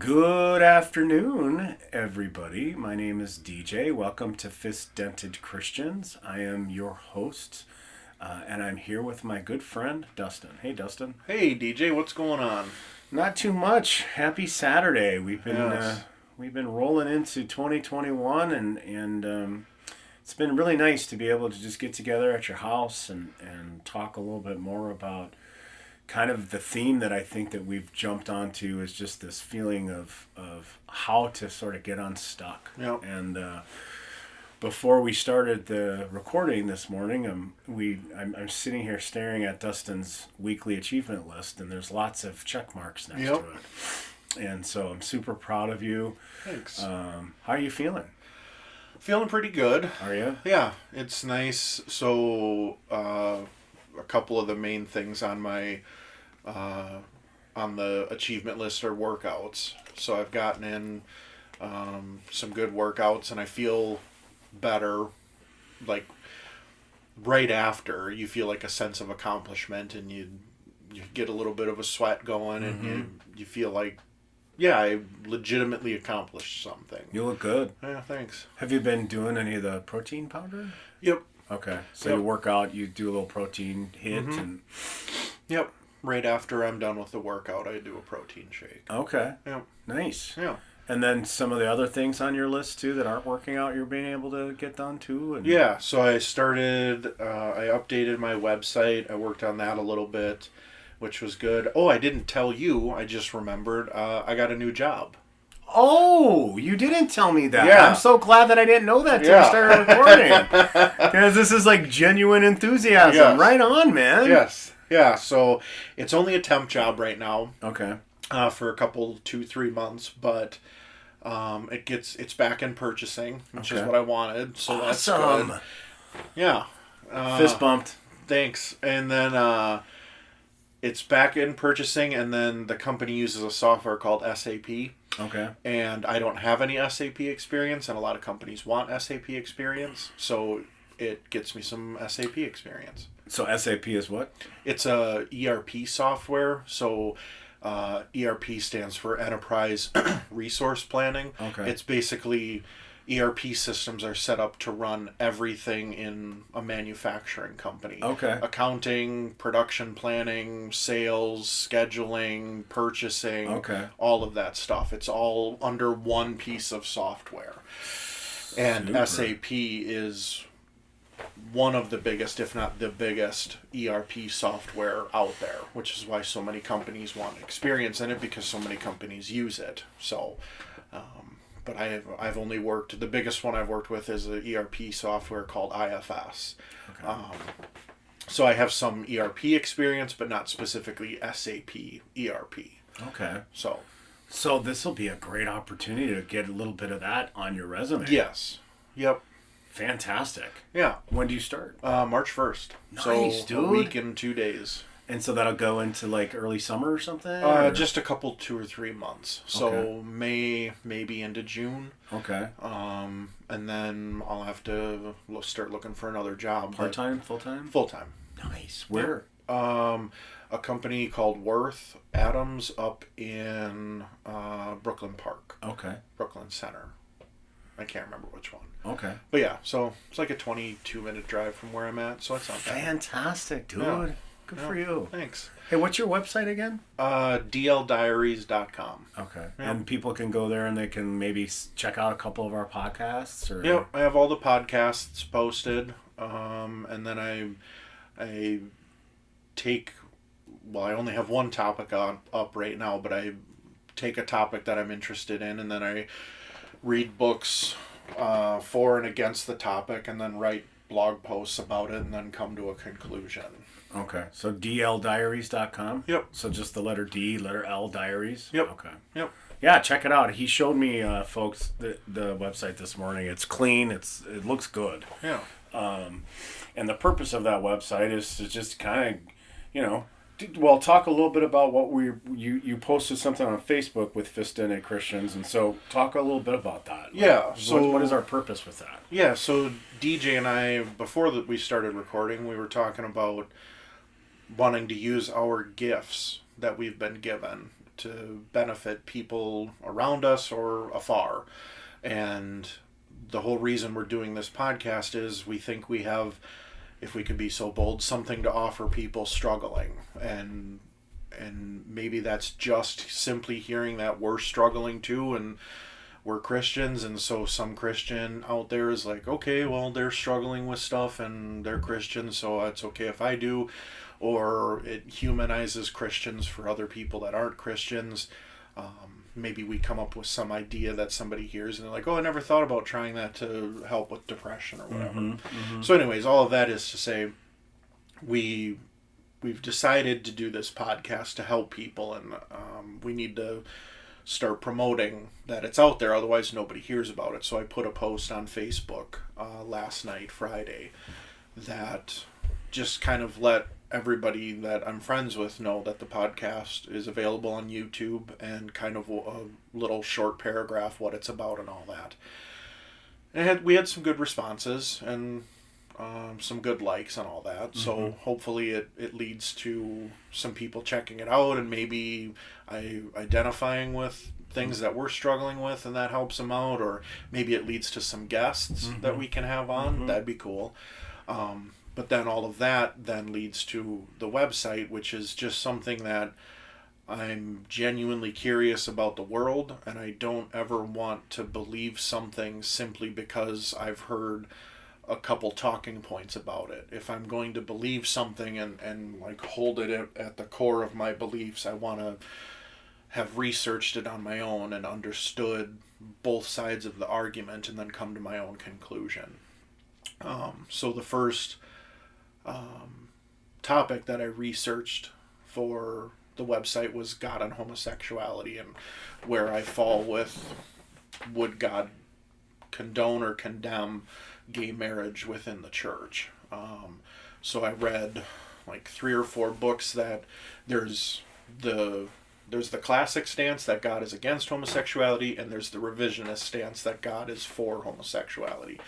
Good afternoon, everybody. My name is DJ. Welcome to Fist Dented Christians. I am your host, and I'm here with my good friend, Dustin. Hey, Dustin. Hey, DJ, what's going on? Not too much. Happy Saturday. We've been Yes. we've been rolling into 2021, and it's been really nice to be able to just get together at your house and talk a little bit more about kind of the theme that I think that we've jumped onto is just this feeling of how to sort of get unstuck. Yep. And before we started the recording this morning, I'm sitting here staring at Dustin's weekly achievement list, and there's lots of check marks next Yep. to it. And so I'm super proud of you. Thanks. How are you feeling? Feeling pretty good. Are you? Yeah, it's nice. So, a couple of the main things on my on the achievement list are workouts. So I've gotten in some good workouts, and I feel better. Like right after, you feel like a sense of accomplishment, and you get a little bit of a sweat going, and you feel like, yeah, I legitimately accomplished something. You look good. Yeah, thanks. Have you been doing any of the protein powder? Yep. Okay, so Yep. you work out, you do a little protein hit, and Yep. Right after I'm done with the workout, I do a protein shake. okay, Yep. nice. Yeah. And then some of the other things on your list too that aren't working out, you're being able to get done too. And Yeah. So I started. I updated my website. I worked on that a little bit, which was good. Oh, I didn't tell you. I just remembered. I got a new job. Oh, you didn't tell me that. Yeah. I'm so glad that I didn't know that till we Yeah. started recording. Because this is like genuine enthusiasm. Yes. Right on, man. Yes. Yeah. So it's only a temp job right now. Okay. For a couple, 2-3 months, but it's back in purchasing, which is Okay. what I wanted. So that's Awesome. good. Yeah. Fist bumped. Thanks. And then it's back in purchasing, and then the company uses a software called SAP. Okay. And I don't have any SAP experience, and a lot of companies want SAP experience, so it gets me some SAP experience. So SAP is what? It's a ERP software, so ERP stands for Enterprise Resource Planning. Okay. It's basically ERP systems are set up to run everything in a manufacturing company. Okay. Accounting, production planning, sales, scheduling, purchasing, Okay. all of that stuff. It's all under one piece of software. And Super. SAP is one of the biggest, if not the biggest, ERP software out there, which is why so many companies want experience in it, because so many companies use it. So, but I've only worked, the biggest one I've worked with is an ERP software called IFS. Okay. So I have some ERP experience, but not specifically SAP ERP. Okay. So, So this will be a great opportunity to get a little bit of that on your resume. yes. Yep. Fantastic. Yeah. When do you start? March 1st. Nice, so dude. a week and 2 days. And so that'll go into like early summer or something? Just a couple, 2 or 3 months. So Okay. May, maybe into June. Okay. And then I'll have to start looking for another job. Part-time, full-time? Full-time. Nice. Where? A company called Worth Adams up in Brooklyn Park. Okay. Brooklyn Center. I can't remember which one. Okay. But yeah, so it's like a 22-minute drive from where I'm at, so it's not bad. Fantastic, dude. Yeah. Good Yeah. for you. Thanks. Hey, what's your website again? DLDiaries.com. Okay. Yeah. And people can go there and they can maybe check out a couple of our podcasts or Yep, I have all the podcasts posted, and then I take, well, I only have one topic up right now, but I take a topic that I'm interested in, and then I read books for and against the topic, and then write blog posts about it, and then come to a conclusion. Okay. So dldiaries.com? Yep. So just the letter D, letter L, diaries? Yep. Okay. Yep. Yeah, check it out. He showed me, folks, the website this morning. It's clean. It looks good. Yeah. And the purpose of that website is to just kind of, well, talk a little bit about what you posted something on Facebook with Fist Dented Christians, and so talk a little bit about that. Yeah, so what is our purpose with that? Yeah, so DJ and I, before that we started recording, we were talking about wanting to use our gifts that we've been given to benefit people around us or afar. And the whole reason we're doing this podcast is we think we have, if we could be so bold, something to offer people struggling. And maybe that's just simply hearing that we're struggling too, and we're Christians, and so some Christian out there is like, okay, well, they're struggling with stuff and they're Christians, so it's okay if I do. Or it humanizes Christians for other people that aren't Christians. Maybe we come up with some idea that somebody hears and they're like, oh, I never thought about trying that to help with depression or whatever. So anyways, all of that is to say we've decided to do this podcast to help people, and we need to start promoting that it's out there, otherwise nobody hears about it. So I put a post on Facebook last night, Friday, that just kind of let everybody that I'm friends with know that the podcast is available on YouTube, and kind of a little short paragraph what it's about and all that. And we had some good responses and some good likes and all that. So hopefully it leads to some people checking it out, and maybe identifying with things that we're struggling with, and that helps them out. Or maybe it leads to some guests that we can have on. That'd be cool. But then all of that then leads to the website, which is just something that I'm genuinely curious about the world, and I don't ever want to believe something simply because I've heard a couple talking points about it. If I'm going to believe something and like hold it at the core of my beliefs, I want to have researched it on my own and understood both sides of the argument, and then come to my own conclusion. So the first topic that I researched for the website was God and homosexuality, and where I fall with, would God condone or condemn gay marriage within the church. So I read like 3 or 4 books that there's the classic stance that God is against homosexuality, and there's the revisionist stance that God is for homosexuality.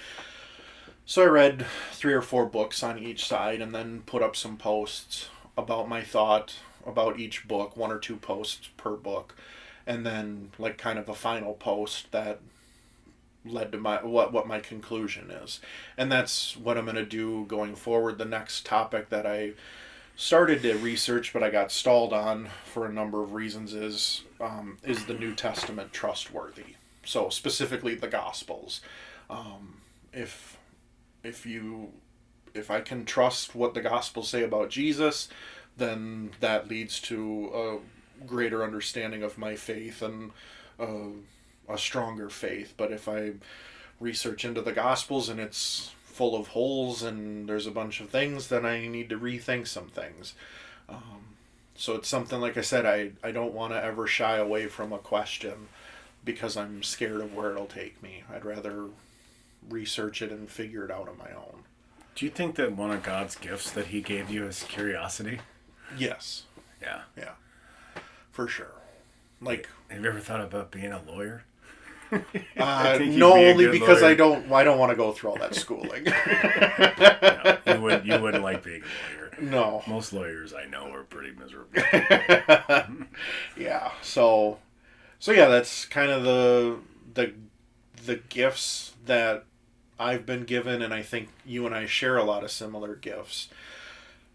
So I read 3 or 4 books on each side, and then put up some posts about my thought about each book, 1 or 2 posts per book, and then like kind of a final post that led to my what my conclusion is. And that's what I'm going to do going forward. The next topic that I started to research but I got stalled on for a number of reasons is the New Testament trustworthy? So specifically the Gospels. If I can trust what the Gospels say about Jesus, then that leads to a greater understanding of my faith and a stronger faith. But if I research into the Gospels and it's full of holes and there's a bunch of things, then I need to rethink some things. So it's something, like I said, I don't want to ever shy away from a question because I'm scared of where it'll take me. I'd rather research it and figure it out on my own. Do you think that one of God's gifts that he gave you is curiosity? Yes. Yeah. Yeah. For sure. Like, have you ever thought about being a lawyer? No, only because lawyer. I don't want to go through all that schooling. No, you wouldn't like being a lawyer. No. Most lawyers I know are pretty miserable. Yeah. So yeah, that's kind of the gifts that I've been given, and I think you and I share a lot of similar gifts,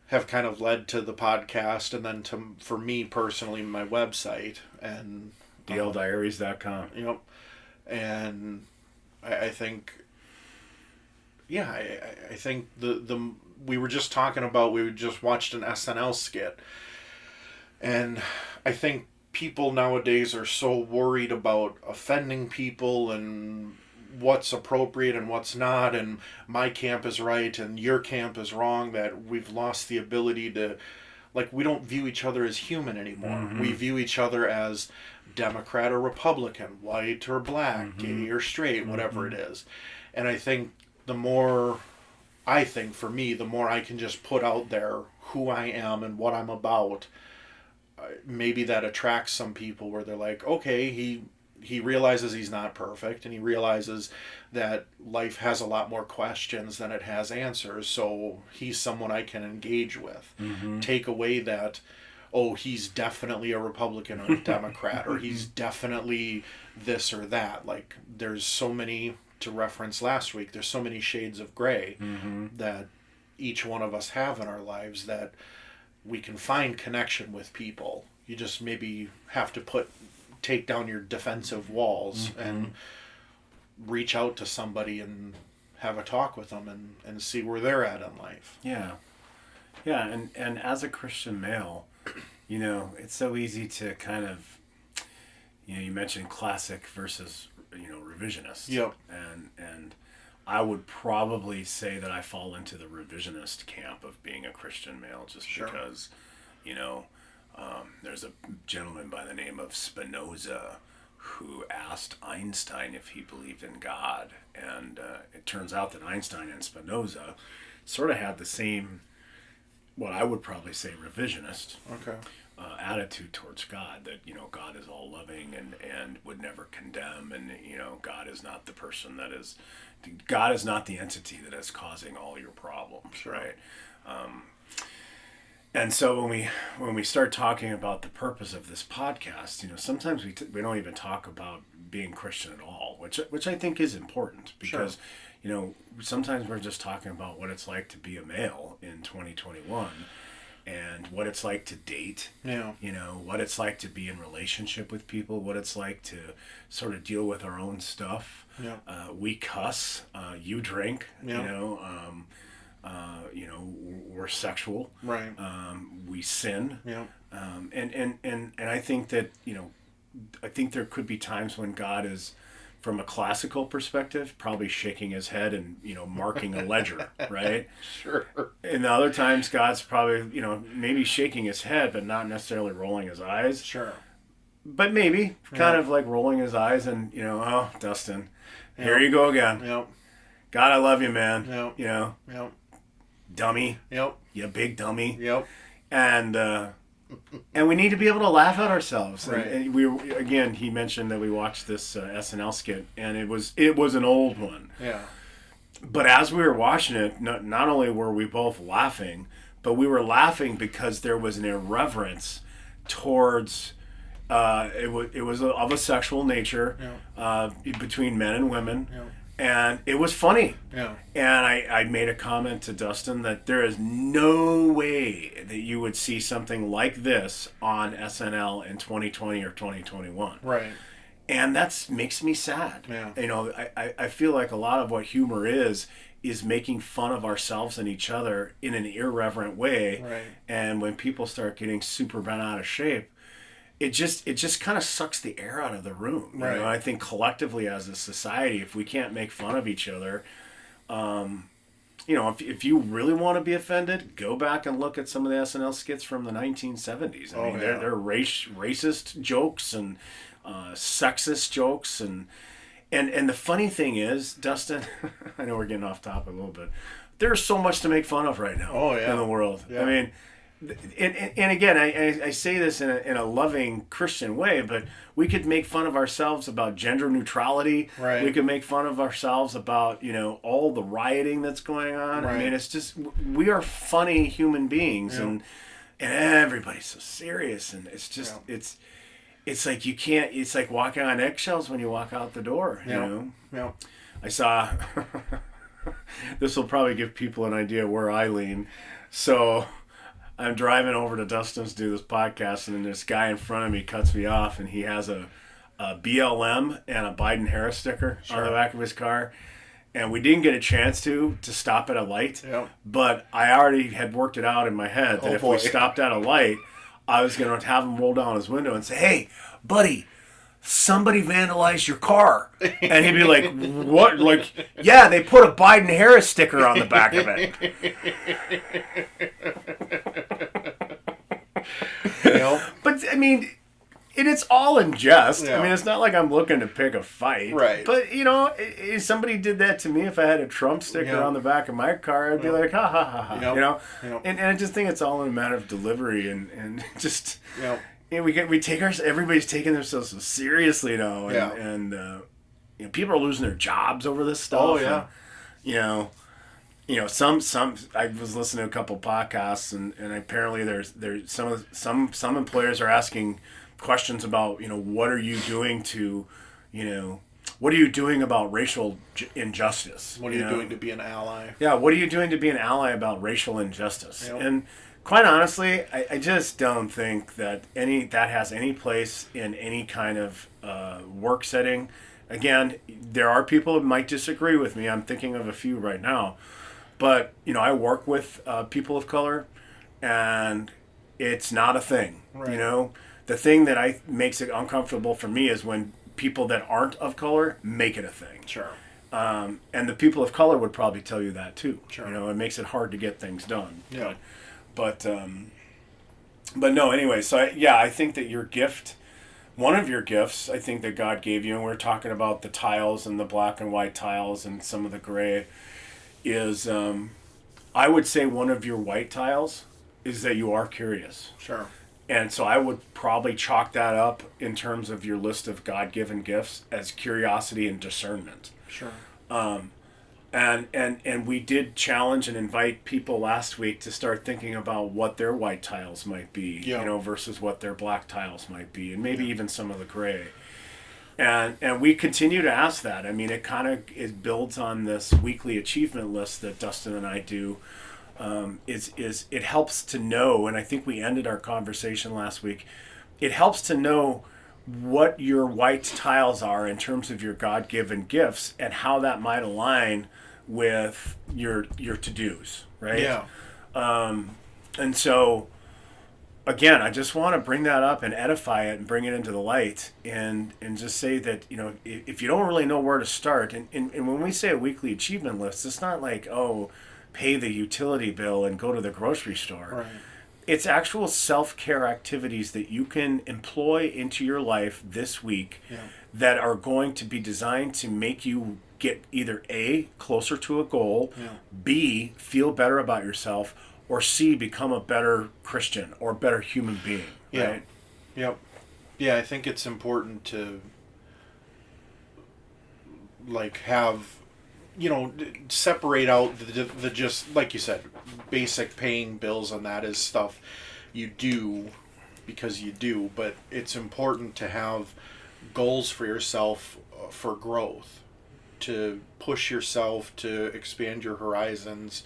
have kind of led to the podcast, and then for me personally, my website and dldiaries.com. Yep. And I think, yeah, I think we were just talking about, we just watched an SNL skit, and I think people nowadays are so worried about offending people and what's appropriate and what's not, and my camp is right and your camp is wrong, that we've lost the ability to, like, we don't view each other as human anymore. We view each other as Democrat or Republican, white or black, gay or straight, whatever it is. And I think for me, the more I can just put out there who I am and what I'm about, maybe that attracts some people where they're like, okay, he realizes he's not perfect, and he realizes that life has a lot more questions than it has answers, so he's someone I can engage with. Take away that, oh, he's definitely a Republican or a Democrat, or he's definitely this or that. Like, there's so many, to reference last week, there's so many shades of gray that each one of us have in our lives, that we can find connection with people. You just maybe have to take down your defensive walls and reach out to somebody and have a talk with them and see where they're at in life. Yeah. Yeah, and as a Christian male, it's so easy to kind of, you mentioned classic versus, revisionist. Yep. And I would probably say that I fall into the revisionist camp of being a Christian male, just because, there's a gentleman by the name of Spinoza who asked Einstein if he believed in God. And it turns out that Einstein and Spinoza sort of had the same, what I would probably say, revisionist attitude towards God. That, God is all loving and would never condemn. And, God is not the person God is not the entity that is causing all your problems, right? And so when we start talking about the purpose of this podcast, sometimes we don't even talk about being Christian at all, which I think is important, because sometimes we're just talking about what it's like to be a male in 2021, and what it's like to date. What it's like to be in relationship with people, what it's like to sort of deal with our own stuff. We cuss, you drink. We're sexual. Right. We sin. Yeah. And I think that, I think there could be times when God is, from a classical perspective, probably shaking his head and, marking a ledger, right? Sure. And the other times God's probably, maybe shaking his head, but not necessarily rolling his eyes. Sure. But maybe kind of like rolling his eyes and, oh, Dustin, here you go again. Yep. God, I love you, man. Yep. Yep. Dummy. Yep. You big dummy. Yep. And we need to be able to laugh at ourselves. Right. And again, he mentioned that we watched this SNL skit, and it was an old one. Yeah. But as we were watching it, not only were we both laughing, but we were laughing because there was an irreverence towards. It was of a sexual nature between men and women. Yeah. And it was funny. Yeah. And I made a comment to Dustin that there is no way that you would see something like this on SNL in 2020 or 2021. Right. And that makes me sad. Yeah. I feel like a lot of what humor is making fun of ourselves and each other in an irreverent way. Right. And when people start getting super bent out of shape, it just kind of sucks the air out of the room. Right. I think collectively as a society, if we can't make fun of each other, if you really want to be offended, go back and look at some of the SNL skits from the 1970s. I mean, they're racist jokes and sexist jokes, and the funny thing is, Dustin, I know we're getting off topic a little bit. There's so much to make fun of right now in the world. Yeah. I mean. And again, I say this in a loving Christian way, but we could make fun of ourselves about gender neutrality. Right. We could make fun of ourselves about, all the rioting that's going on. Right. I mean, it's just, we are funny human beings, and everybody's so serious, and it's just, it's like you can't, it's like walking on eggshells when you walk out the door, you know? Yeah. I saw, this will probably give people an idea where I lean. So I'm driving over to Dustin's to do this podcast, and then this guy in front of me cuts me off, and he has a BLM and a Biden-Harris sticker on the back of his car. And we didn't get a chance to stop at a light, but I already had worked it out in my head that if we stopped at a light, I was going to have him roll down his window and say, "Hey, buddy, somebody vandalized your car." And he'd be like, "What?" Like, "Yeah, they put a Biden-Harris sticker on the back of it." But, I mean, it's all in jest. I mean, it's not like I'm looking to pick a fight. Right. But, if somebody did that to me, if I had a Trump sticker on the back of my car, I'd be like, ha, ha, ha, ha. And I just think it's all in a matter of delivery and just... everybody's taking themselves so seriously now, and people are losing their jobs over this stuff. Oh yeah. And, some I was listening to a couple podcasts, and apparently there's some employers are asking questions about, what are you doing to, you know what are you doing about racial injustice? What are you doing to be an ally? Yeah, what are you doing to be an ally about racial injustice? Yep. And quite honestly, I just don't think that that has any place in any kind of work setting. Again, there are people that might disagree with me. I'm thinking of a few right now, but I work with people of color, and it's not a thing. Right. The thing that makes it uncomfortable for me is when people that aren't of color make it a thing. Sure. And the people of color would probably tell you that too. Sure. It makes it hard to get things done. Yeah. But no. Anyway, so I think that your gift, one of your gifts, I think that God gave you, and we're talking about the tiles and the black and white tiles and some of the gray, is I would say one of your white tiles is that you are curious. Sure. And so I would probably chalk that up in terms of your list of God-given gifts as curiosity and discernment. Sure. And we did challenge and invite people last week to start thinking about what their white tiles might be, versus what their black tiles might be, and maybe even some of the gray. And we continue to ask that. I mean, it builds on this weekly achievement list that Dustin and I do. It helps to know, and I think we ended our conversation last week. It helps to know what your white tiles are in terms of your God-given gifts and how that might align with your to-dos, right? Yeah. And so, again, I just want to bring that up and edify it and bring it into the light and just say that, if you don't really know where to start, and when we say a weekly achievement list, it's not like, pay the utility bill and go to the grocery store. Right. It's actual self-care activities that you can employ into your life this week that are going to be designed to make you get either A, closer to a goal, B, feel better about yourself, or C, become a better Christian or a better human being. Yeah. Right? Yep. Yeah, I think it's important to have, separate out the just, like you said, basic paying bills, and that is stuff you do because you do, but it's important to have goals for yourself for growth, to push yourself, to expand your horizons.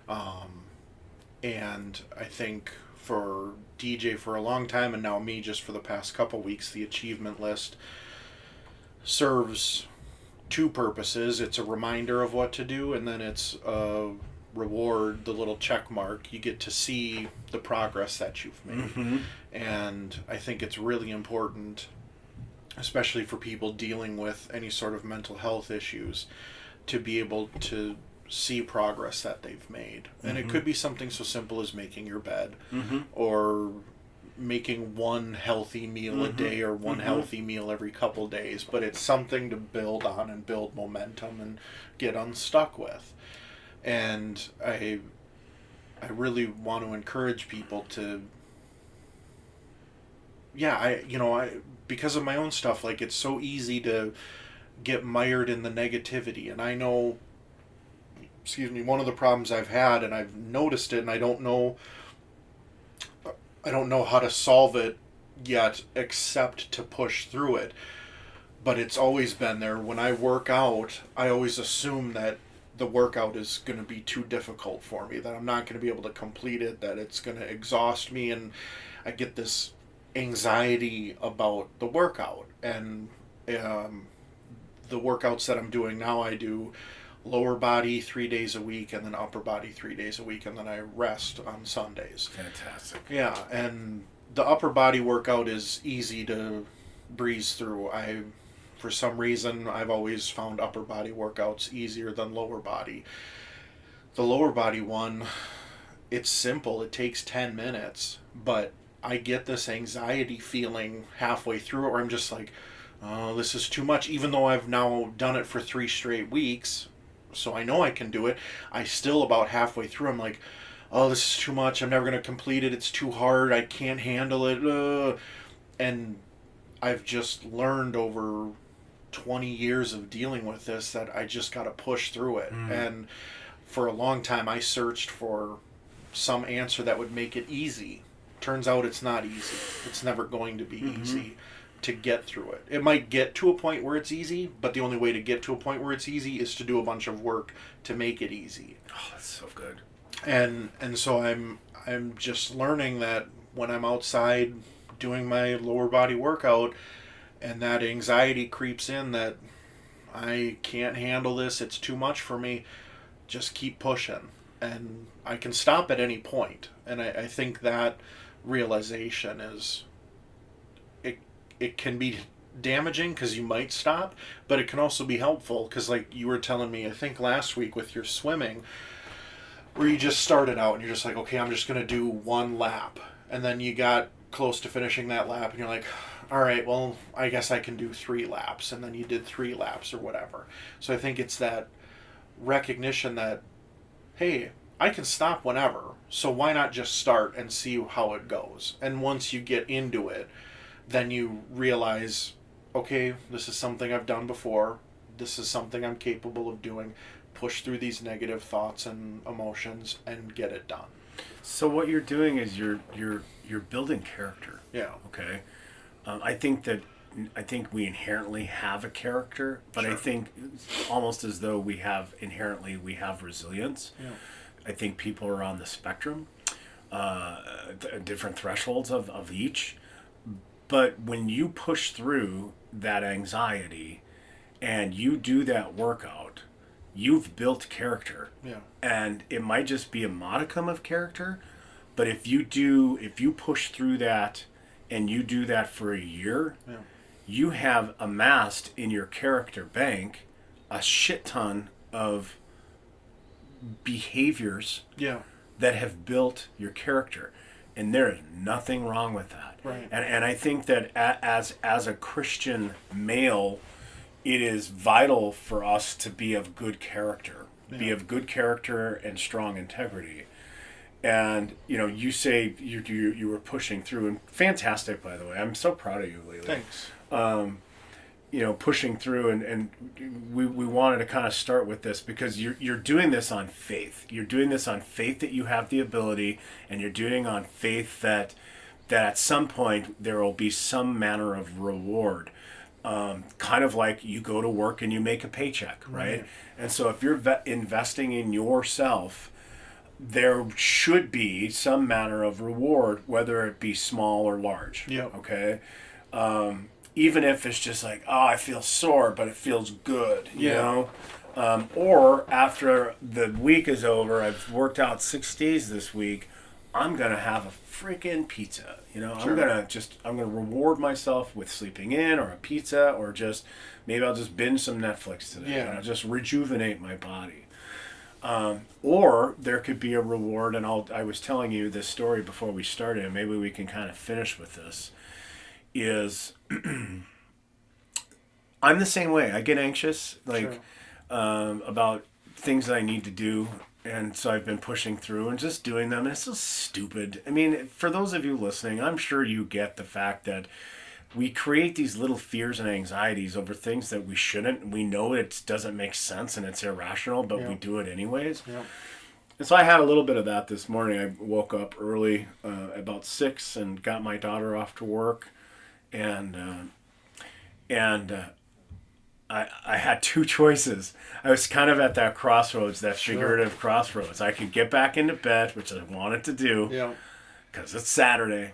And I think for DJ for a long time, and now me just for the past couple weeks, the achievement list serves two purposes. It's a reminder of what to do, and then it's a reward, the little check mark. You get to see the progress that you've made. Mm-hmm. And I think it's really important, especially for people dealing with any sort of mental health issues, to be able to see progress that they've made. And it could be something so simple as making your bed, or making one healthy meal a day, or one healthy meal every couple days, but it's something to build on and build momentum and get unstuck with. And I really want to encourage people to, because of my own stuff, it's so easy to get mired in the negativity. And I know, one of the problems I've had, and I've noticed it, and I don't know how to solve it yet, except to push through it. But it's always been there. When I work out, I always assume that the workout is going to be too difficult for me, that I'm not going to be able to complete it, that it's going to exhaust me, and I get this anxiety about the workout. And the workouts that I'm doing now, I do lower body 3 days a week, and then upper body 3 days a week, and then I rest on Sundays. Fantastic. Yeah, and the upper body workout is easy to breeze through. For some reason, I've always found upper body workouts easier than lower body. The lower body one, it's simple. It takes 10 minutes, but I get this anxiety feeling halfway through it where I'm just like, oh, this is too much. Even though I've now done it for 3 straight weeks, so I know I can do it, I still about halfway through, I'm like, oh, this is too much. I'm never going to complete it. It's too hard. I can't handle it. And I've just learned over 20 years of dealing with this that I just got to push through it. And for a long time I searched for some answer that would make it easy. Turns out it's not easy. It's never going to be easy to get through it. It might get to a point where it's easy, but the only way to get to a point where it's easy is to do a bunch of work to make it easy. Oh, that's so good. And so I'm just learning that when I'm outside doing my lower body workout and that anxiety creeps in that I can't handle this, it's too much for me, just keep pushing. And I can stop at any point. And I think that realization is, it can be damaging because you might stop, but it can also be helpful because, like you were telling me, I think last week with your swimming, where you just started out and you're just like, okay, I'm just going to do one lap. And then you got close to finishing that lap and you're like, all right, well, I guess I can do 3 laps. And then you did 3 laps or whatever. So I think it's that recognition that, hey, I can stop whenever. So why not just start and see how it goes? And once you get into it, then you realize, okay, this is something I've done before. This is something I'm capable of doing. Push through these negative thoughts and emotions and get it done. So what you're doing is you're building character. Yeah. Okay. I think we inherently have a character, but Sure. I think almost as though we have resilience. Yeah. I think people are on the spectrum, different thresholds of each. But when you push through that anxiety and you do that workout, you've built character. Yeah. And it might just be a modicum of character, but if you push through that and you do that for a year, Yeah. you have amassed in your character bank a shit ton of behaviors Yeah. that have built your character. And there is nothing wrong with that. Right. And I think that as a Christian male, it is vital for us to be of good character, be of good character and strong integrity. And you say you were pushing through, and fantastic, by the way. I'm so proud of you lately. Thanks. Pushing through, and we wanted to kind of start with this because you're doing this on faith. You're doing this on faith that you have the ability, and you're doing it on faith that at some point there will be some manner of reward. Kind of like you go to work and you make a paycheck, right? And so if you're investing in yourself, there should be some manner of reward, whether it be small or large. Yeah. Okay. Even if it's just like, oh, I feel sore, but it feels good, you know? Or after the week is over, I've worked out 6 days this week, I'm going to have a freaking pizza, Sure. I'm going to reward myself with sleeping in or a pizza, or just, maybe I'll just binge some Netflix today, just rejuvenate my body. Or there could be a reward, and I was telling you this story before we started, and maybe we can kind of finish with this, is I'm the same way. I get anxious, about things that I need to do, and so I've been pushing through and just doing them, and it's so stupid. I mean, for those of you listening, I'm sure you get the fact that we create these little fears and anxieties over things that we shouldn't. We know it doesn't make sense and it's irrational, but we do it anyways. Yeah. And so I had a little bit of that this morning. I woke up early, about 6, and got my daughter off to work. And I had 2 choices. I was kind of at that crossroads, that figurative crossroads. I could get back into bed, which I wanted to do, because it's Saturday,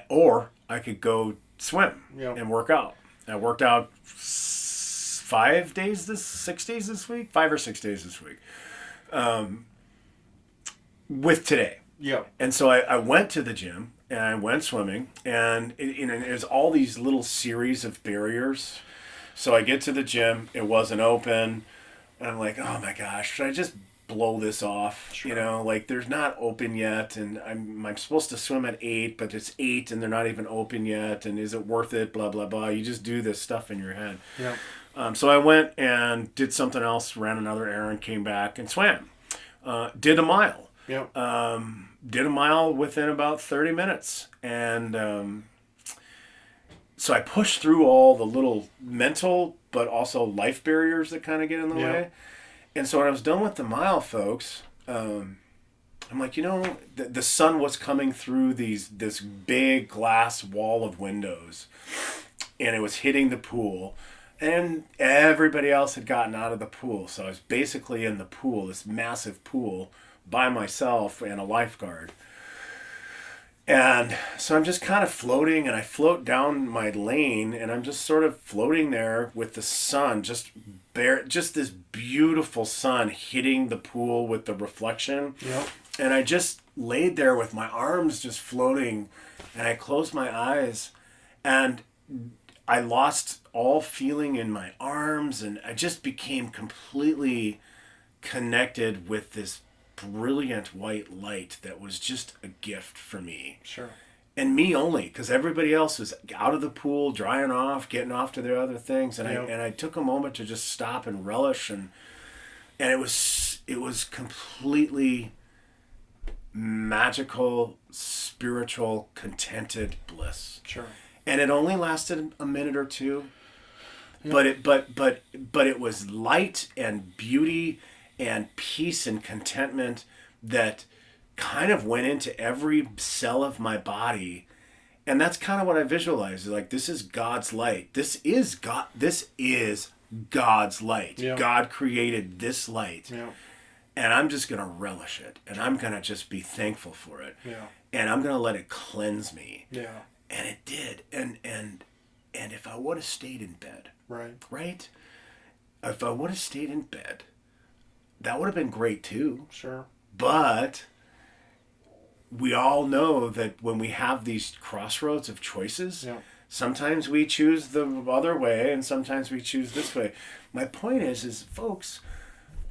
or I could go swim and work out. I worked out 6 days this week, 5 or 6 days this week, with today. Yeah. And so I went to the gym and I went swimming, and there's all these little series of barriers. So I get to the gym, it wasn't open, and I'm like, oh my gosh, should I just blow this off? Sure. There's not open yet, and I'm supposed to swim at 8, but it's 8 and they're not even open yet, and is it worth it? Blah blah blah. You just do this stuff in your head. Yeah. So I went and did something else, ran another errand, came back and swam. Did a mile. Yeah. Did a mile within about 30 minutes. And so I pushed through all the little mental but also life barriers that kind of get in the way. And so when I was done with the mile, folks, I'm like, the sun was coming through this big glass wall of windows, and it was hitting the pool, and everybody else had gotten out of the pool. So I was basically in the pool, this massive pool, by myself and a lifeguard. And so I'm just kind of floating, and I float down my lane, and I'm just sort of floating there with the sun, just this beautiful sun hitting the pool with the reflection. Yep. And I just laid there with my arms just floating, and I closed my eyes, and I lost all feeling in my arms, and I just became completely connected with this brilliant white light that was just a gift for me. Sure. And me only, because everybody else was out of the pool, drying off, getting off to their other things, and Yep. I took a moment to just stop and relish, and it was completely magical, spiritual, contented bliss. Sure. And it only lasted a minute or two, Yep. but it was light and beauty and peace and contentment that kind of went into every cell of my body. And that's kind of what I visualized. Like, this is God's light. This is God's light. Yeah. God created this light. Yeah. And I'm just going to relish it. And I'm going to just be thankful for it. Yeah. And I'm going to let it cleanse me. Yeah. And it did. And if I would have stayed in bed, Right. right? If I would have stayed in bed, that would have been great too. Sure. But we all know that when we have these crossroads of choices, Yeah. sometimes we choose the other way and sometimes we choose this way. My point is folks,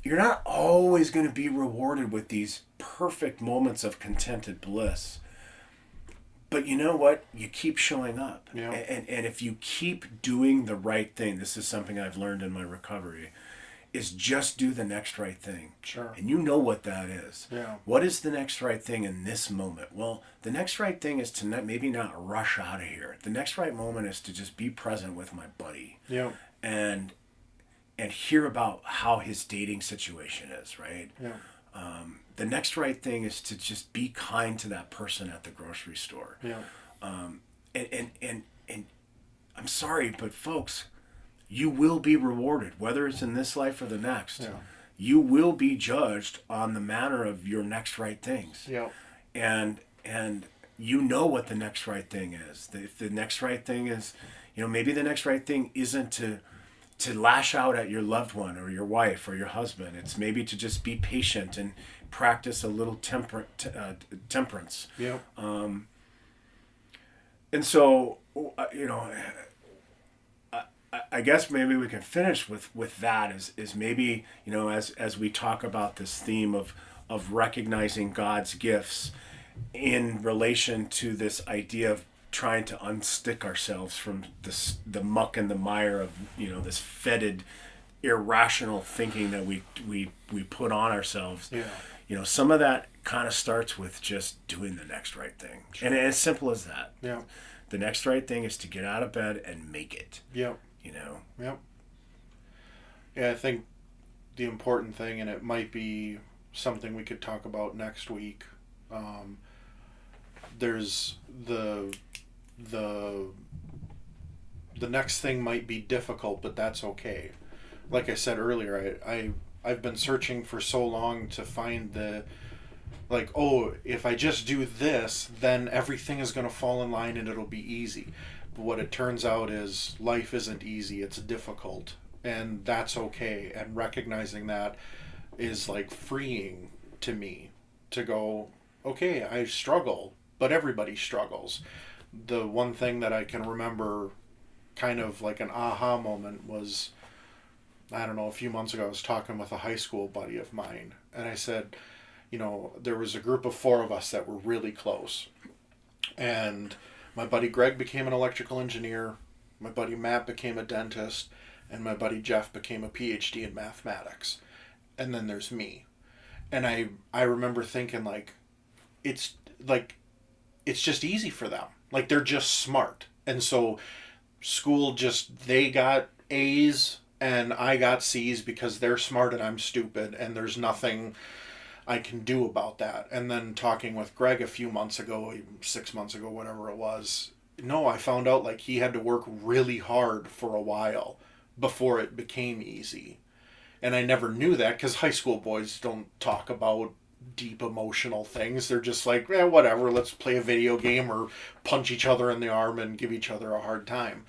you're not always going to be rewarded with these perfect moments of contented bliss. But you know what? You keep showing up. Yeah. And if you keep doing the right thing, this is something I've learned in my recovery, is just do the next right thing. Sure. And you know what that is. Yeah. What is the next right thing in this moment? Well, the next right thing is to maybe not rush out of here. The next right moment is to just be present with my buddy. Yeah. And hear about how his dating situation is, right? Yeah. The next right thing is to just be kind to that person at the grocery store. Yeah. And I'm sorry, but folks, you will be rewarded, whether it's in this life or the next. Yeah. You will be judged on the manner of your next right things. Yeah. And you know what the next right thing is. If the next right thing is, maybe the next right thing isn't to lash out at your loved one or your wife or your husband. It's maybe to just be patient and practice a little temperance. Yeah. And so, I guess maybe we can finish with that is maybe, as we talk about this theme of recognizing God's gifts in relation to this idea of trying to unstick ourselves from the muck and the mire of, this fetid, irrational thinking that we put on ourselves. Yeah. Some of that kind of starts with just doing the next right thing. Sure. And as simple as that. Yeah. The next right thing is to get out of bed and make it. Yeah. Yeah. Yeah, I think the important thing, and it might be something we could talk about next week, there's the next thing might be difficult, but that's okay. Like I said earlier, I've been searching for so long to find if I just do this, then everything is going to fall in line and it'll be easy. But what it turns out is life isn't easy, it's difficult. And that's okay. And recognizing that is like freeing to me to go, okay, I struggle, but everybody struggles. The one thing that I can remember kind of like an aha moment was, I don't know, a few months ago I was talking with a high school buddy of mine, and I said, there was a group of 4 of us that were really close. And my buddy Greg became an electrical engineer, my buddy Matt became a dentist, and my buddy Jeff became a PhD in mathematics. And then there's me. And I remember thinking it's just easy for them. They're just smart. And so school they got A's and I got C's because they're smart and I'm stupid, and there's nothing I can do about that. And then talking with Greg a few months ago, 6 months ago, whatever it was, no, I found out like he had to work really hard for a while before it became easy. And I never knew that because high school boys don't talk about deep emotional things. They're just like, whatever, let's play a video game or punch each other in the arm and give each other a hard time.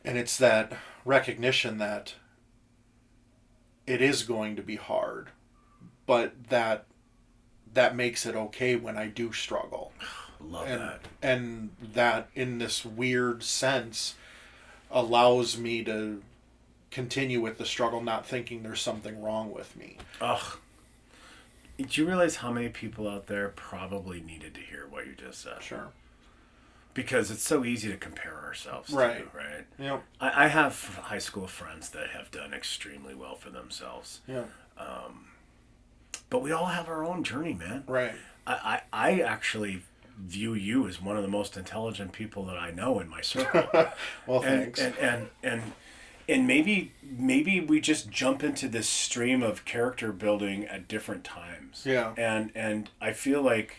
And it's that recognition that it is going to be hard, but that makes it okay when I do struggle. Love that. And that, in this weird sense, allows me to continue with the struggle, not thinking there's something wrong with me. Ugh. Did you realize how many people out there probably needed to hear what you just said? Sure. Because it's so easy to compare ourselves right. to, right? Yep. I have high school friends that have done extremely well for themselves. Yeah. But we all have our own journey, man. Right. I actually view you as one of the most intelligent people that I know in my circle. Well, thanks. And maybe we just jump into this stream of character building at different times. Yeah. And I feel like,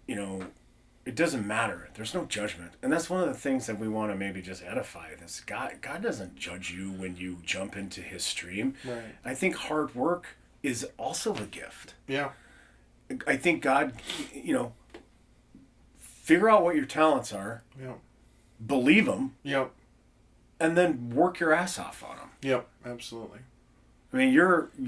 it doesn't matter. There's no judgment. And that's one of the things that we want to maybe just edify. This God doesn't judge you when you jump into his stream. Right. I think hard work is also a gift. Yeah. I think God, figure out what your talents are. Yeah. Believe them. Yep. And then work your ass off on them. Yep. Absolutely. I mean, what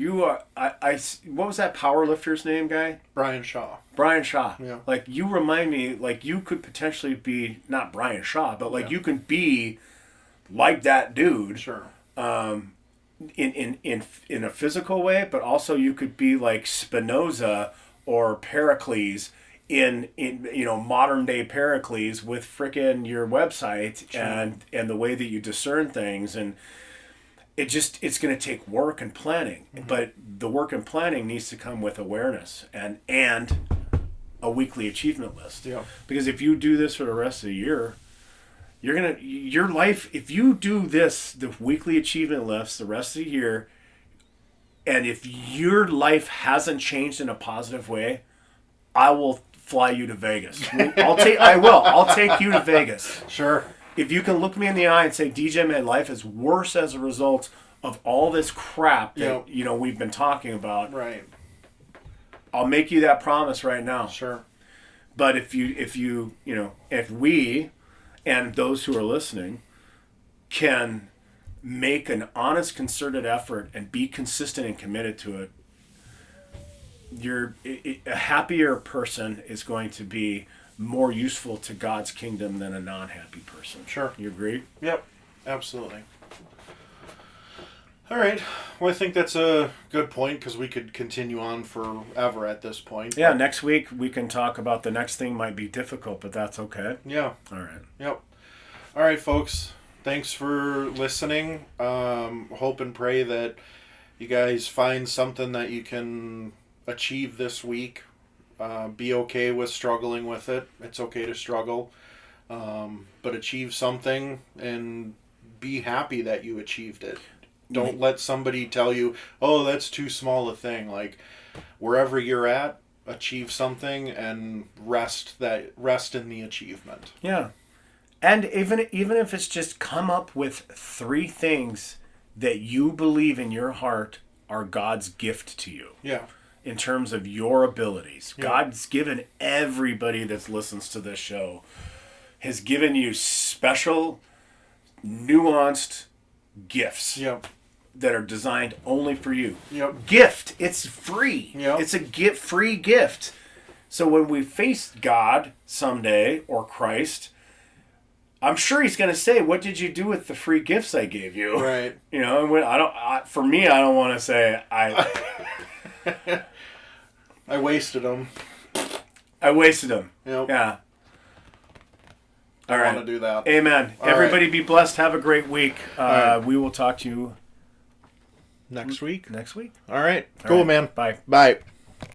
was that powerlifter's name, guy? Brian Shaw. Brian Shaw. Yeah. Like, you remind me, like, you could potentially be, not Brian Shaw, but, like, you can be like that dude. Sure. In a physical way, but also you could be like Spinoza or Pericles in modern day Pericles with frickin' your website. Sure. and the way that you discern things, and it's going to take work and planning. Mm-hmm. But the work and planning needs to come with awareness and a weekly achievement list. Yeah. Because if you do this for the rest of the year, your life, if you do this, the weekly achievement lists the rest of the year, and if your life hasn't changed in a positive way, I will fly you to Vegas. I'll take you to Vegas. Sure. If you can look me in the eye and say, DJ, my life is worse as a result of all this crap that we've been talking about. Right. I'll make you that promise right now. Sure. But if we and those who are listening can make an honest, concerted effort and be consistent and committed to it, a happier person is going to be more useful to God's kingdom than a non-happy person. Sure. You agree? Yep. Absolutely. All right. Well, I think that's a good point because we could continue on forever at this point. Yeah, next week we can talk about the next thing might be difficult, but that's okay. Yeah. All right. Yep. All right, folks. Thanks for listening. Hope and pray that you guys find something that you can achieve this week. Be okay with struggling with it. It's okay to struggle. But achieve something and be happy that you achieved it. Don't let somebody tell you, oh, that's too small a thing. Like, wherever you're at, achieve something and rest in the achievement. Yeah. And even if it's just come up with 3 things that you believe in your heart are God's gift to you. Yeah. In terms of your abilities. Yeah. God's given everybody that listens to this show, has given you special, nuanced gifts. Yep. That are designed only for you. Yep. Gift. It's free. Yep. It's a free gift. So when we face God someday, or Christ, I'm sure he's going to say, what did you do with the free gifts I gave you? Right. For me, I don't want to say I wasted them. I wasted them. Yep. Yeah. I want to do that. Amen. All Everybody right. be blessed. Have a great week. Right. We will talk to you next week. next week. All right. Cool, man. Bye. Bye.